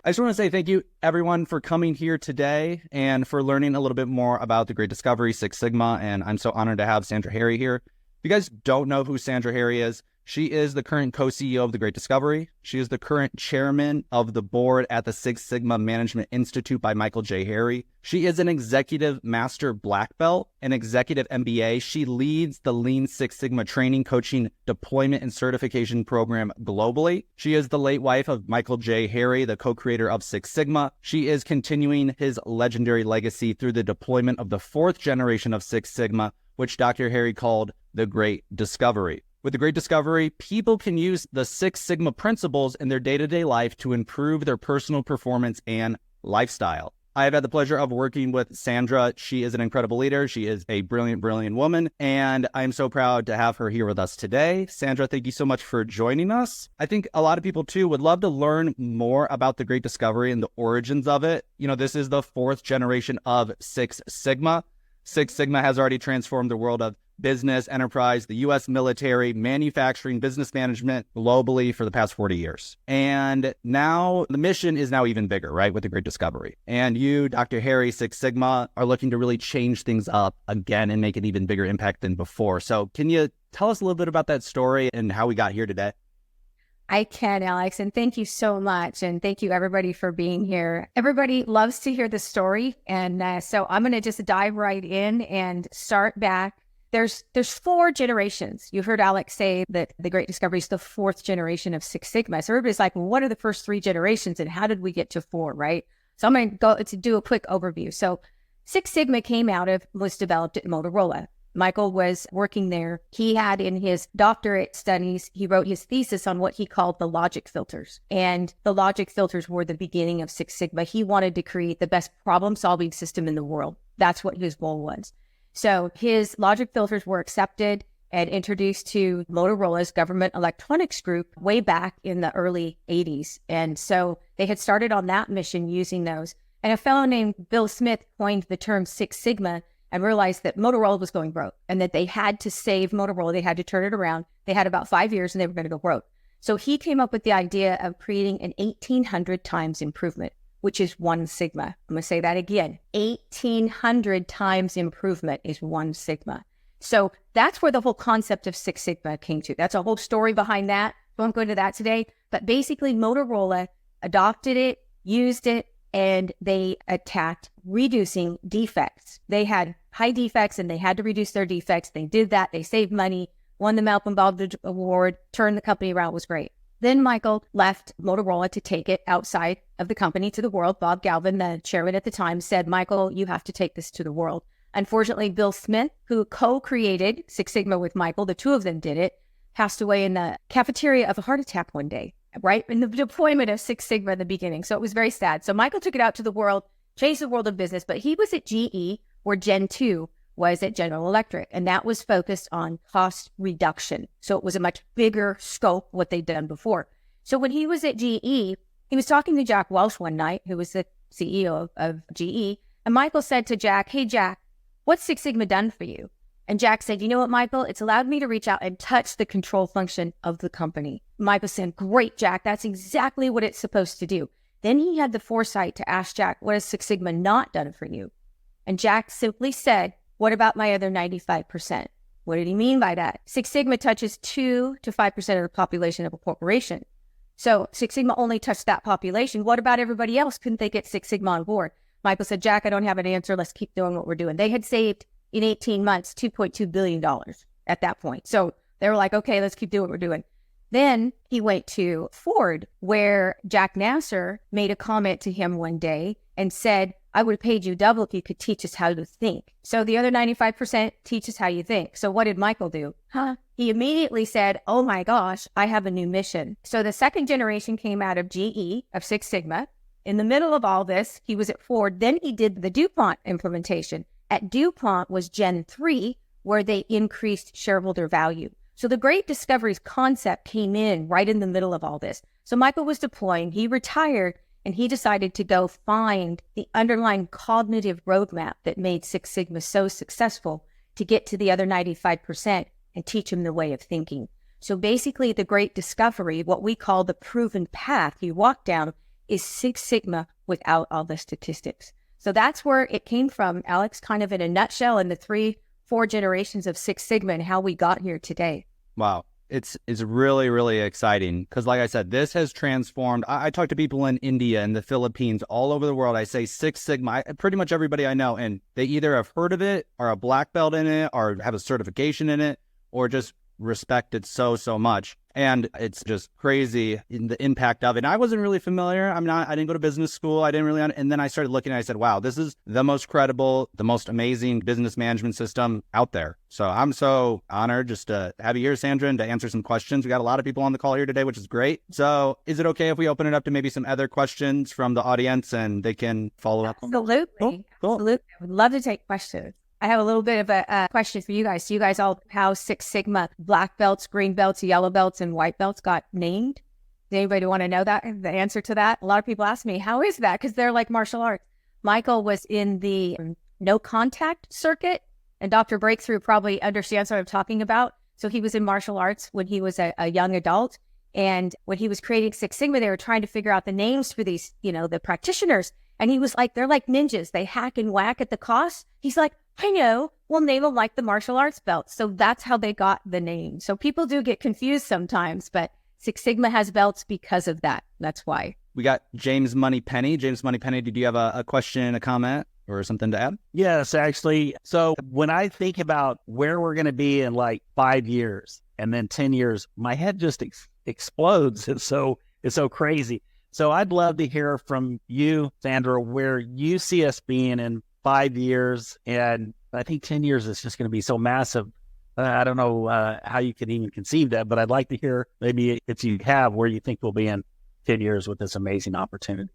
I just want to say thank you, everyone, for coming here today and for learning a little bit more about the Great Discovery, Six Sigma. And I'm so honored to have Sandra Harry here. If you guys don't know who Sandra Harry is, she is the current co-CEO of the Great Discovery. She is the current chairman of the board at the Six Sigma Management Institute by Mikel J. Harry. She is an executive master black belt, an executive MBA. She leads the Lean Six Sigma training, coaching, deployment, and certification program globally. She is the late wife of Mikel J. Harry, the co-creator of Six Sigma. She is continuing his legendary legacy through the deployment of the fourth generation of Six Sigma, which Dr. Harry called the Great Discovery. With the Great Discovery, people can use the Six Sigma principles in their day-to-day life to improve their personal performance and lifestyle. I have had the pleasure of working with Sandra. She is an incredible leader. She is a brilliant, brilliant woman, and I'm so proud to have her here with us today. Sandra, thank you so much for joining us. I think a lot of people, too, would love to learn more about the Great Discovery and the origins of it. You know, this is the fourth generation of Six Sigma. Six Sigma has already transformed the world of business, enterprise, the U.S. military, manufacturing, business management globally for the past 40 years. And now the mission is now even bigger, right, with the Great Discovery. And you, Dr. Harry, Six Sigma, are looking to really change things up again and make an even bigger impact than before. So can you tell us a little bit about that story and how we got here today? I can, Alex, and thank you so much. And thank you, everybody, for being here. Everybody loves to hear the story. And so I'm going to just dive right in and start back. There's four generations. You heard Alex say that the Great Discovery is the fourth generation of Six Sigma. So everybody's like, well, what are the first three generations and how did we get to four, right? So I'm going to go to do a quick overview. So Six Sigma was developed at Motorola. Mikel was working there. He had in his doctorate studies, he wrote his thesis on what he called the logic filters. And the logic filters were the beginning of Six Sigma. He wanted to create the best problem-solving system in the world. That's what his goal was. So his logic filters were accepted and introduced to Motorola's government electronics group way back in the early 80s. And so they had started on that mission using those. And a fellow named Bill Smith coined the term Six Sigma and realized that Motorola was going broke and that they had to save Motorola. They had to turn it around. They had about 5 years and they were going to go broke. So he came up with the idea of creating an 1,800 times improvement, which is 1 sigma. I'm going to say that again. 1,800 times improvement is 1 sigma. So that's where the whole concept of Six Sigma came to. That's a whole story behind that. Won't go into that today. But basically, Motorola adopted it, used it, and they attacked reducing defects. They had high defects and they had to reduce their defects. They did that. They saved money, won the Malcolm Baldrige Award, turned the company around. It was great. Then Mikel left Motorola to take it outside of the company to the world. Bob Galvin, the chairman at the time, said, Mikel, you have to take this to the world. Unfortunately, Bill Smith, who co-created Six Sigma with Mikel, the two of them did it, passed away in the cafeteria of a heart attack one day, right? In the deployment of Six Sigma in the beginning. So it was very sad. So Mikel took it out to the world, changed the world of business, but he was at GE, where Gen 2 was at General Electric, and that was focused on cost reduction. So it was a much bigger scope what they'd done before. So when he was at GE, he was talking to Jack Welch one night, who was the CEO of GE, and Mikel said to Jack, hey, Jack, what's Six Sigma done for you? And Jack said, you know what, Mikel? It's allowed me to reach out and touch the control function of the company. Mikel said, great, Jack. That's exactly what it's supposed to do. Then he had the foresight to ask Jack, what has Six Sigma not done for you? And Jack simply said, what about my other 95%? What did he mean by that? Six Sigma touches 2 to 5% of the population of a corporation. So Six Sigma only touched that population. What about everybody else? Couldn't they get Six Sigma on board? Mikel said, Jack, I don't have an answer. Let's keep doing what we're doing. They had saved in 18 months, $2.2 billion at that point. So they were like, okay, let's keep doing what we're doing. Then he went to Ford, where Jack Nasser made a comment to him one day and said, I would have paid you double if you could teach us how to think. So the other 95% teach us how you think. So what did Mikel do? He immediately said, oh my gosh, I have a new mission. So the second generation came out of GE, of Six Sigma. In the middle of all this, he was at Ford. Then he did the DuPont implementation. At DuPont was Gen 3, where they increased shareholder value. So the Great Discovery's concept came in right in the middle of all this. So Mikel was deploying, he retired, and he decided to go find the underlying cognitive roadmap that made Six Sigma so successful to get to the other 95% and teach them the way of thinking. So basically the great discovery, what we call the proven path you walk down, is Six Sigma without all the statistics. So that's where it came from, Alex, kind of in a nutshell, in the 4 generations of Six Sigma and how we got here today. Wow. It's really, really exciting because, like I said, this has transformed. I talk to people in India and the Philippines, all over the world. I say Six Sigma, pretty much everybody I know, and they either have heard of it, are a black belt in it, or have a certification in it, or just respect it so much. And it's just crazy in the impact of it. And I wasn't really familiar. I didn't go to business school. I didn't really, and then I started looking and I said, wow, this is the most credible, the most amazing business management system out there. So I'm so honored just to have you here, Sandra, and to answer some questions. We got a lot of people on the call here today, which is great. So is it okay if we open it up to maybe some other questions from the audience and they can follow up? Absolutely. Cool. Absolutely. I would love to take questions. I have a little bit of a question for you guys. Do you guys all how Six Sigma black belts, green belts, yellow belts, and white belts got named? Does anybody want to know that? The answer to that? A lot of people ask me, how is that? Because they're like martial arts. Michael was in the no contact circuit, and Dr. Breakthrough probably understands what I'm talking about. So he was in martial arts when he was a young adult. And when he was creating Six Sigma, they were trying to figure out the names for these, the practitioners. And he was like, they're like ninjas. They hack and whack at the cost. He's like, I know, we'll name them like the martial arts belts. So that's how they got the name. So people do get confused sometimes, but Six Sigma has belts because of that. That's why. We got James Moneypenny. James Moneypenny, did you have a question, a comment, or something to add? Yes, actually. So when I think about where we're going to be in like 5 years and then 10 years, my head just explodes. It's so crazy. So I'd love to hear from you, Sandra, where you see us being in 5 years. And I think 10 years is just going to be so massive. I don't know how you can even conceive that, but I'd like to hear maybe if you have where you think we'll be in 10 years with this amazing opportunity.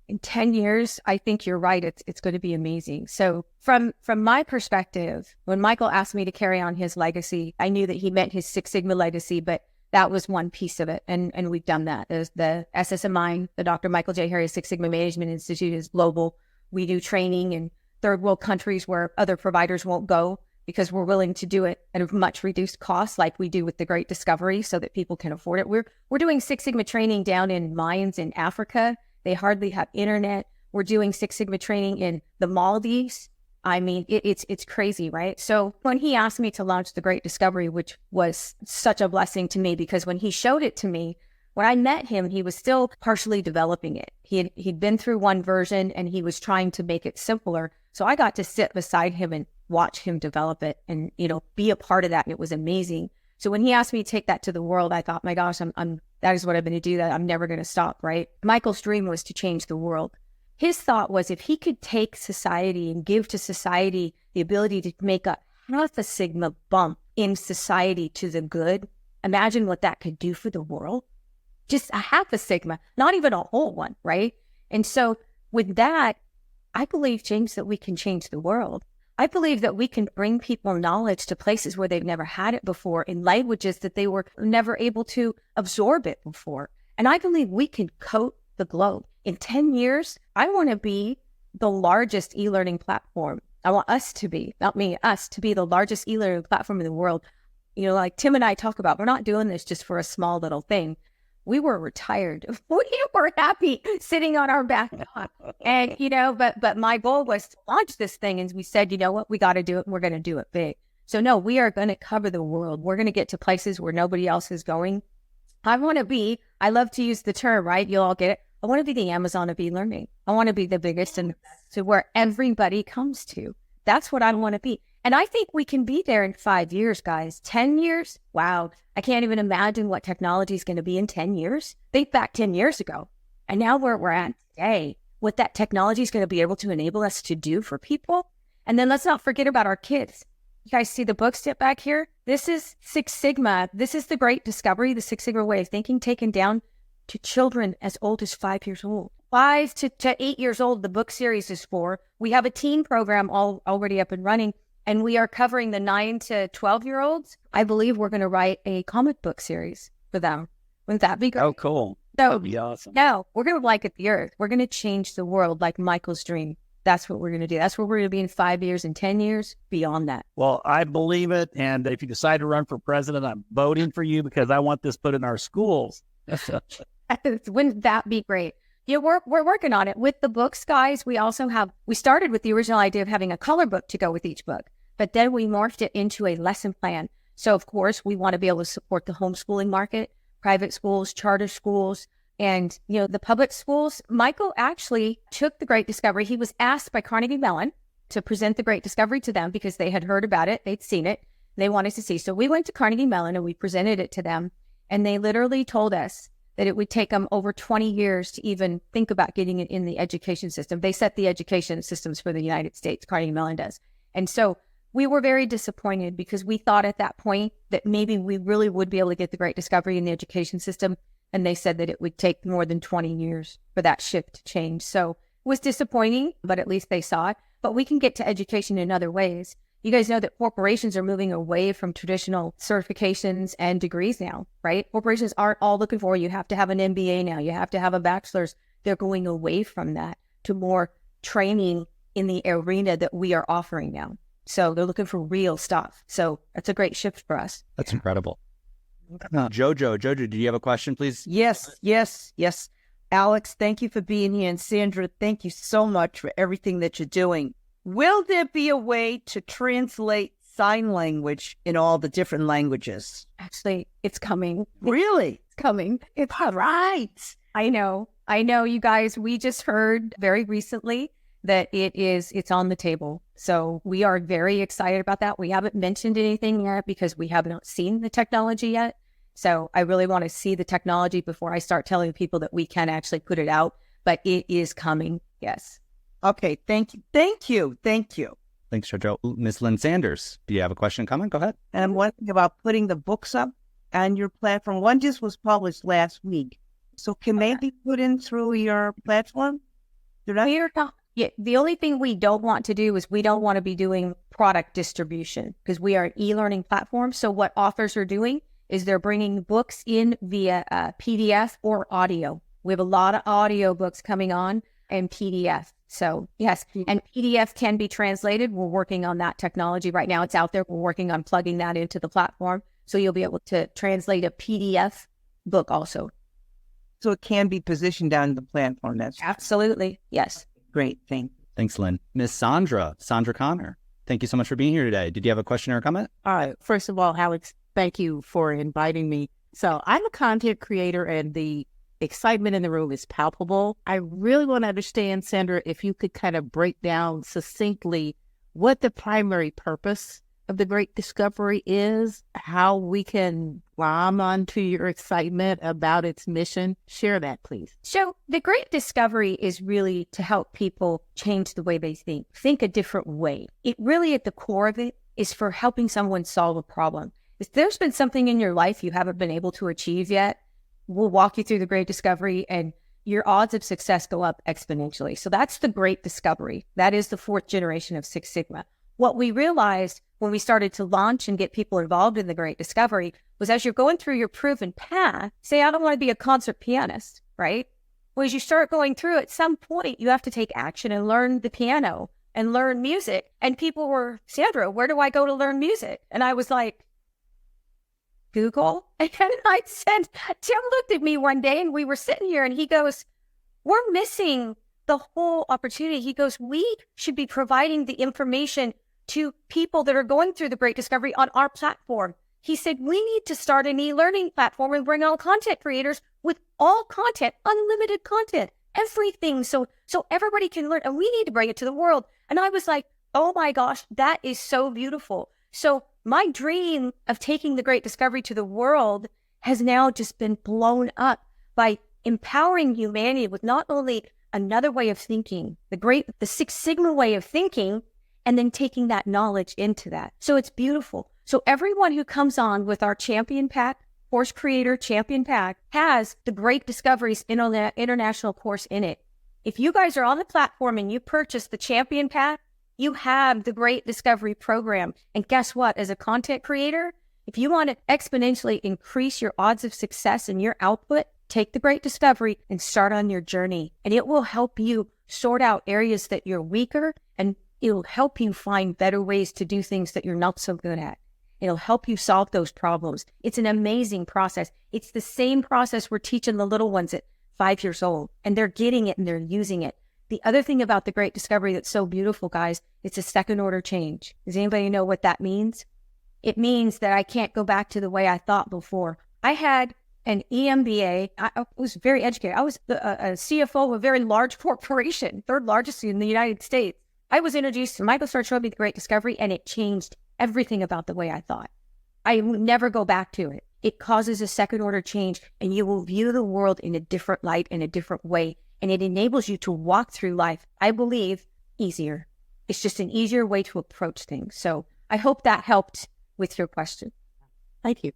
In 10 years, I think you're right. It's going to be amazing. So from my perspective, when Michael asked me to carry on his legacy, I knew that he meant his Six Sigma legacy, but that was one piece of it. And we've done that. There's the SSMI, the Dr. Mikel J. Six Sigma Management Institute, is global. We do training in third world countries where other providers won't go because we're willing to do it at a much reduced cost, like we do with the Great Discovery, so that people can afford it. We're doing Six Sigma training down in mines in Africa. They hardly have internet. We're doing Six Sigma training in the Maldives. I mean, it's crazy, right? So when he asked me to launch the Great Discovery, which was such a blessing to me, because when he showed it to me, when I met him, he was still partially developing it. He'd been through one version and he was trying to make it simpler. So I got to sit beside him and watch him develop it and, be a part of that. And it was amazing. So when he asked me to take that to the world, I thought, my gosh, that is what I'm going to do. That I'm never going to stop, right? Michael's dream was to change the world. His thought was if he could take society and give to society the ability to make a half a sigma bump in society to the good, imagine what that could do for the world. Just a half a sigma, not even a whole one, right? And so with that, I believe, James, that we can change the world. I believe that we can bring people knowledge to places where they've never had it before, in languages that they were never able to absorb it before. And I believe we can coat the globe. In 10 years, I want to be the largest e-learning platform. I want us to be, not me, us to be the largest e-learning platform in the world. Like Tim and I talk about, we're not doing this just for a small little thing. We were retired. We were happy sitting on our back lawn. And, but my goal was to launch this thing. And we said, you know what, we got to do it. And we're going to do it big. So no, we are going to cover the world. We're going to get to places where nobody else is going. I love to use the term, right? You'll all get it. I want to be the Amazon of e-learning. I want to be the biggest and to where everybody comes to. That's what I want to be. And I think we can be there in 5 years, guys. 10 years? Wow. I can't even imagine what technology is going to be in 10 years. Think back 10 years ago. And now where we're at today, what that technology is going to be able to enable us to do for people. And then let's not forget about our kids. You guys see the book step back here? This is Six Sigma. This is the Great Discovery, the Six Sigma way of thinking, taken down to children as old as 5 years old. 5 to 8 years old, the book series is for. We have a teen program already up and running, and we are covering the 9 to 12-year-olds. I believe we're going to write a comic book series for them. Wouldn't that be great? Oh, cool. So, that'd be awesome. No, we're going to blanket the earth. We're going to change the world like Michael's dream. That's what we're going to do. That's where we're going to be in 5 years and 10 years, beyond that. Well, I believe it. And if you decide to run for president, I'm voting for you because I want this put in our schools. Wouldn't that be great? Yeah, we're working on it. With the books, guys, we started with the original idea of having a color book to go with each book, but then we morphed it into a lesson plan. So, of course, we want to be able to support the homeschooling market, private schools, charter schools, and, the public schools. Mikel actually took the Great Discovery. He was asked by Carnegie Mellon to present the Great Discovery to them because they had heard about it. They'd seen it. They wanted to see. So we went to Carnegie Mellon and we presented it to them. And they literally told us that it would take them over 20 years to even think about getting it in the education system. They set the education systems for the United States, Carnegie Mellon does. And so we were very disappointed because we thought at that point that maybe we really would be able to get the Great Discovery in the education system. And they said that it would take more than 20 years for that shift to change. So it was disappointing, but at least they saw it. But we can get to education in other ways. You guys know that corporations are moving away from traditional certifications and degrees now, right? Corporations aren't all looking for, you have to have an MBA now, you have to have a bachelor's. They're going away from that to more training in the arena that we are offering now. So they're looking for real stuff. So that's a great shift for us. That's incredible. Jojo, do you have a question, please? Yes. Alex, thank you for being here. And Sandra, thank you so much for everything that you're doing. Will there be a way to translate sign language in all the different languages? Actually, it's coming. Really? It's coming. It's All right. I know, you guys, we just heard very recently that it's on the table. So we are very excited about that. We haven't mentioned anything yet because we haven't seen the technology yet. So I really want to see the technology before I start telling people that we can actually put it out, but it is coming. Yes. Okay. Thank you. Thanks, Jojo. Miss Lynn Sanders, do you have a question coming? Go ahead. And I'm wondering about putting the books up on your platform. One just was published last week. So can they be put in through your platform? Yeah, the only thing we don't want to do is we don't want to be doing product distribution because we are an e-learning platform. So what authors are doing is they're bringing books in via PDF or audio. We have a lot of audio books coming on and PDF. So yes, and PDF can be translated. We're working on that technology right now. It's out there. We're working on plugging that into the platform. So you'll be able to translate a PDF book also. So it can be positioned on the platform. That's Absolutely. Yes. great. Thank you. Thanks, Lynn. Miss Sandra Connor, thank you so much for being here today. Did you have a question or a comment? All right. First of all, Alex, thank you for inviting me. So I'm a content creator and the excitement in the room is palpable. I really want to understand, Sandra, if you could kind of break down succinctly what the primary purpose of the Great Discovery is, how we can glom onto your excitement about its mission. Share that, please. So the Great Discovery is really to help people change the way they think a different way. It really, at the core of it, is for helping someone solve a problem. If there's been something in your life you haven't been able to achieve yet, we'll walk you through the Great Discovery and your odds of success go up exponentially. So that's the Great Discovery. That is the fourth generation of Six Sigma. What we realized when we started to launch and get people involved in the Great Discovery was as you're going through your proven path, say, I don't want to be a concert pianist, right? Well, as you start going through, at some point, you have to take action and learn the piano and learn music. And people were, Sandra, where do I go to learn music? And I was like, Google. And I said, Tim looked at me one day and we were sitting here and he goes, we're missing the whole opportunity. He goes, we should be providing the information to people that are going through the Great Discovery on our platform. He said, we need to start an e-learning platform and bring on content creators with all content, unlimited content, everything. So everybody can learn and we need to bring it to the world. And I was like, oh my gosh, that is so beautiful. So my dream of taking the Great Discovery to the world has now just been blown up by empowering humanity with not only another way of thinking, the Six Sigma way of thinking, and then taking that knowledge into that. So it's beautiful. So everyone who comes on with our Champion Pack, Course Creator Champion Pack, has the Great Discoveries International course in it. If you guys are on the platform and you purchase the Champion Pack, you have the Great Discovery program. And guess what? As a content creator, if you want to exponentially increase your odds of success and your output, take the Great Discovery and start on your journey. And it will help you sort out areas that you're weaker, and it'll help you find better ways to do things that you're not so good at. It'll help you solve those problems. It's an amazing process. It's the same process we're teaching the little ones at 5 years old, and they're getting it and they're using it. The other thing about the Great Discovery that's so beautiful, guys, it's a second order change. Does anybody know what that means? It means that I can't go back to the way I thought before. I had an EMBA. I was very educated. I was a CFO of a very large corporation, third largest in the United States. I was introduced to Mikel J, The Great Discovery, and it changed everything about the way I thought. I would never go back to it. It causes a second order change, and you will view the world in a different light, in a different way, and it enables you to walk through life, I believe, easier. It's just an easier way to approach things. So I hope that helped with your question. Thank you.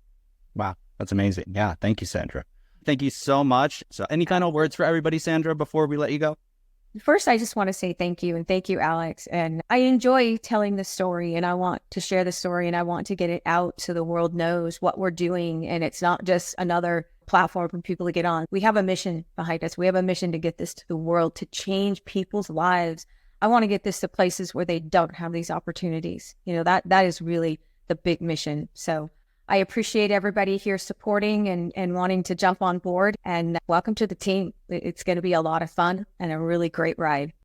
Wow, that's amazing. Yeah, thank you, Sandra. Thank you so much. So any final words for everybody, Sandra, before we let you go? First, I just want to say thank you, and thank you, Alex. And I enjoy telling the story, and I want to share the story, and I want to get it out so the world knows what we're doing. And it's not just another platform for people to get on. We have a mission behind us. We have a mission to get this to the world, to change people's lives. I want to get this to places where they don't have these opportunities. You know, that is really the big mission. So I appreciate everybody here supporting and wanting to jump on board, and welcome to the team. It's going to be a lot of fun and a really great ride.